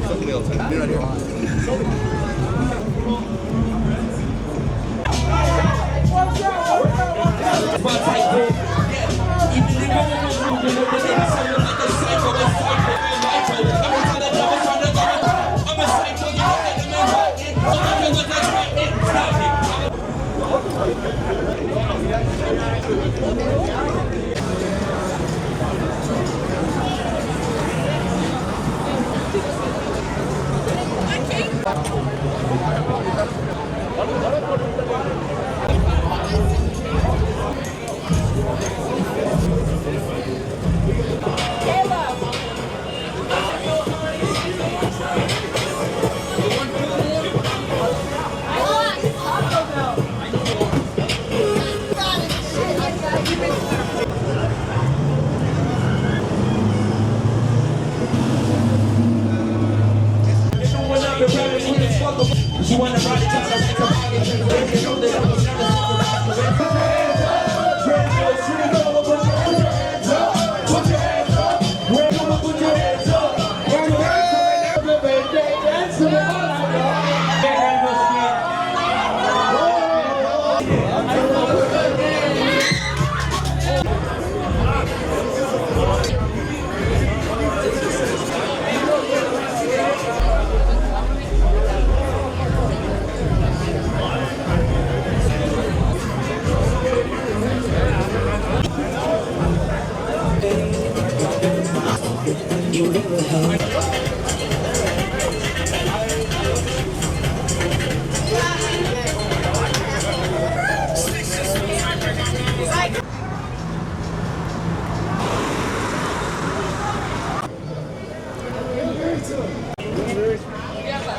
something else. Be right here. She wanna ride it down the way to rocket,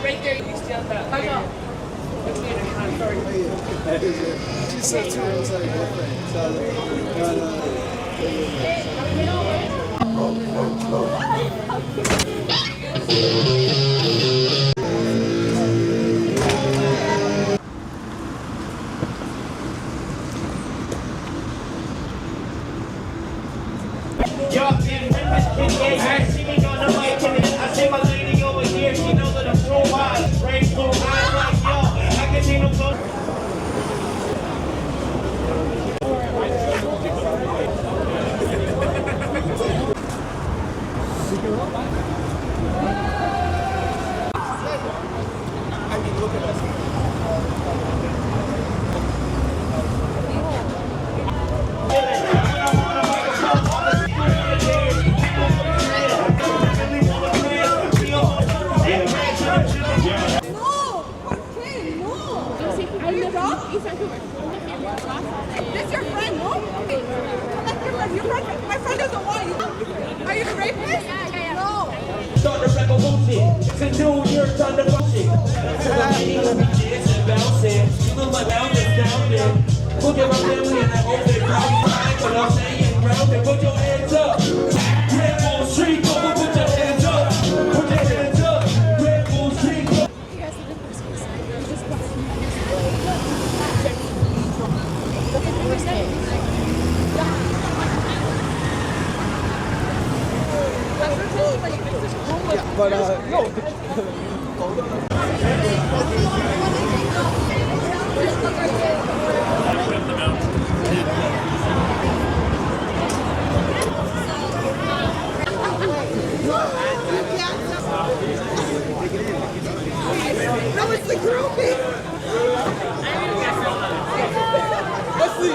Right there, you stand up. She said to her, it was like different. So, I say my lady over here, she knows that I'm so wise. Rain blue eyes like yo, I can see no close. East Vancouver. This your friend, no? Your friend, my friend doesn't want you. Are you the rapist? Yeah. No. Start the revolution. It's a new year, time to function. You look like down there. Put your family in that open ground. But I'm saying grounded. Put your hands up. Red Bull Street, go put your hands up. Put your hands up. Red Bull Street, go. but no. No, it's the groupie. Leslie.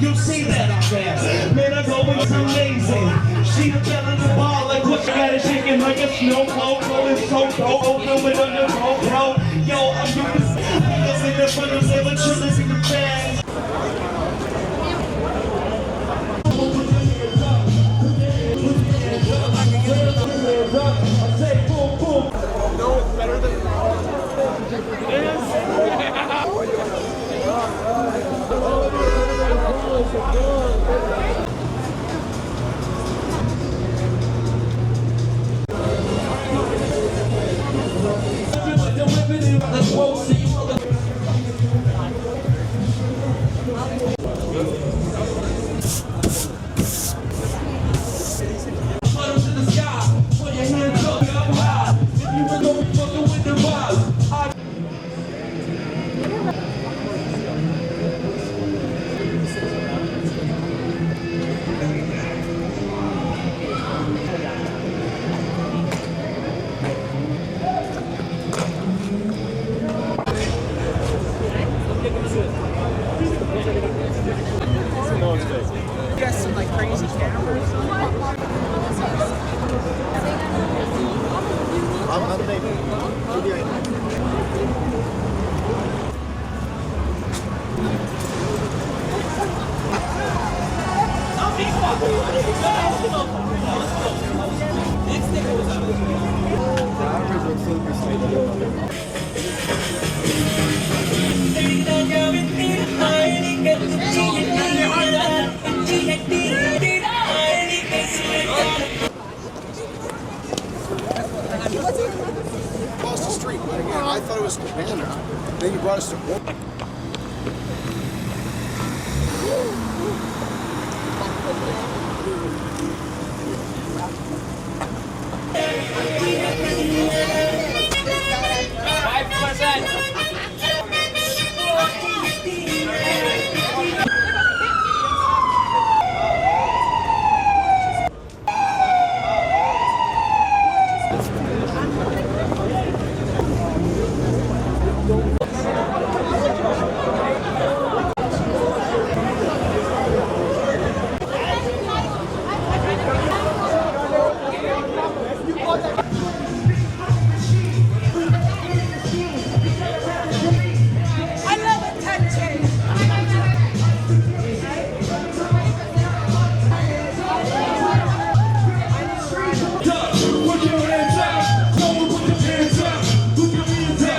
You see that out there? Man, I go with some amazing. She the belly of the ball like what you got a chicken like a snow globe. Rolling so cold, open with on your GoPro. Yo, I'm doing this. I'm in the front of the chillers in the bag. I say boom, boom. No, it's better than it is. Let's go see you. crazy cameras. I'm the baby. We'll be right back. Across the street, but again, I thought it was Banner. Then you brought us to. I love attention. Put your hands up. Go put your hands up. Put your hands up.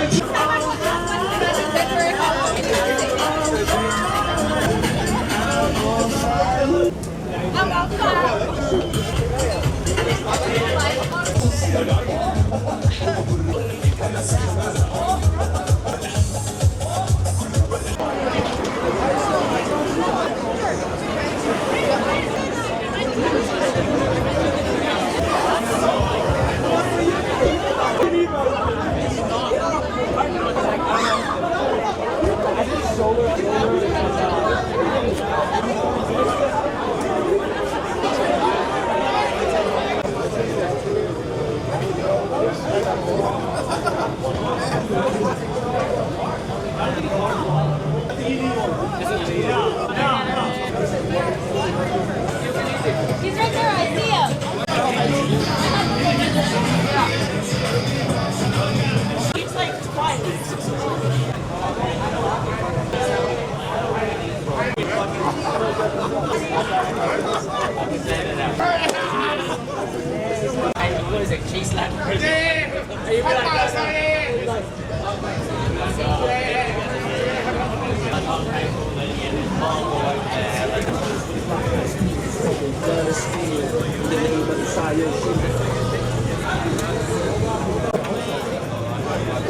I'm outside. He's right there, I see him. It's like twice. What is it? Chase that person.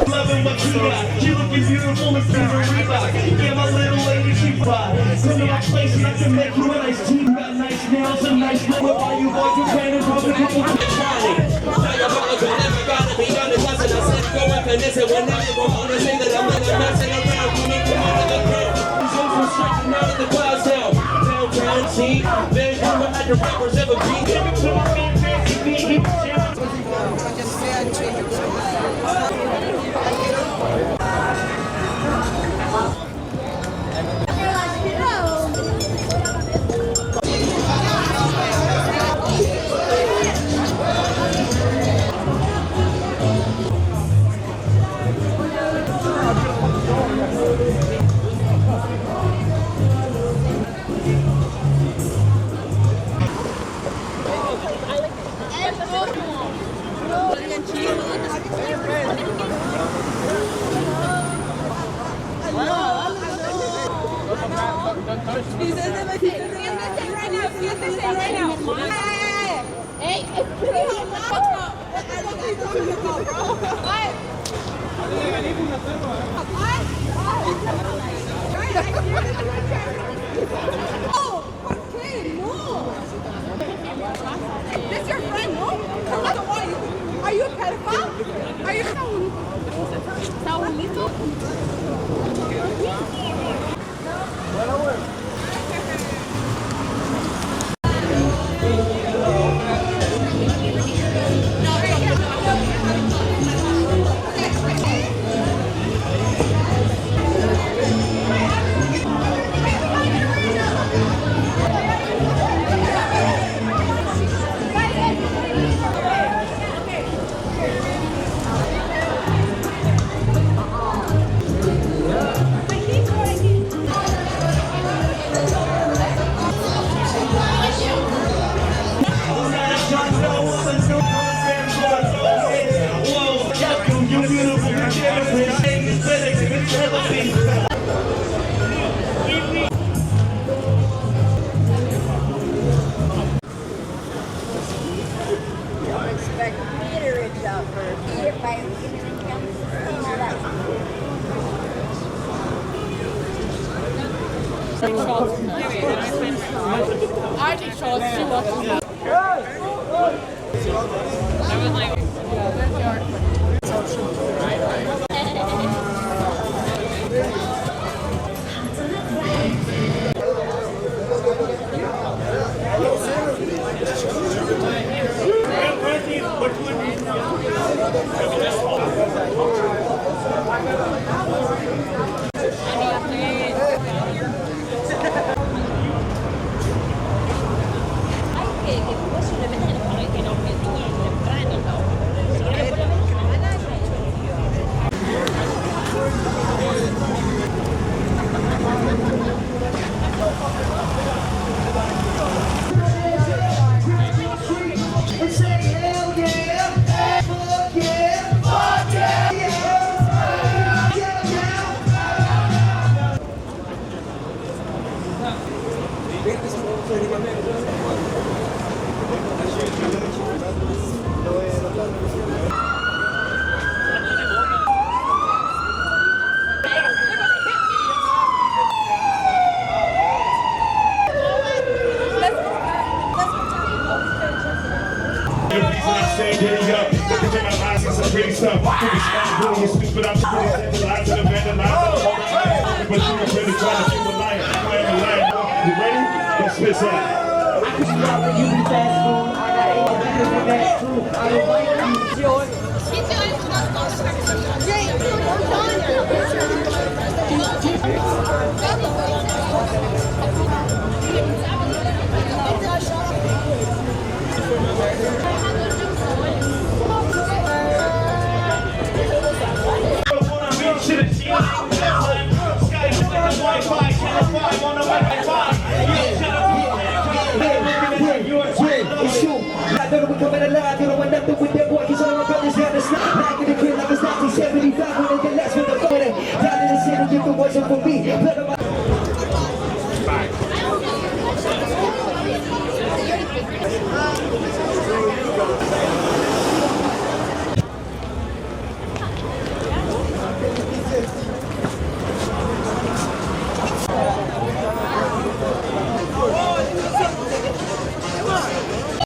Loving what you got. She looking beautiful and fever Reebok. Yeah, my little lady, she fly. Come to my place and I can make you a nice tea. Got nice nails and nice lip. While you boys are playing, probably people are trying. Diabolical, never gotta be honest. I said go up and this and whenever go on to say that I'm not messing around. Coming from out of the ground. He's over striking out of the clouds now. Downtown, see, Vancouver had the rappers ever been. Give it to my man, fancy me. This your friend, no? Are you a pedophile? Are you ¿Está bonito? I take shots. She watches. She's doing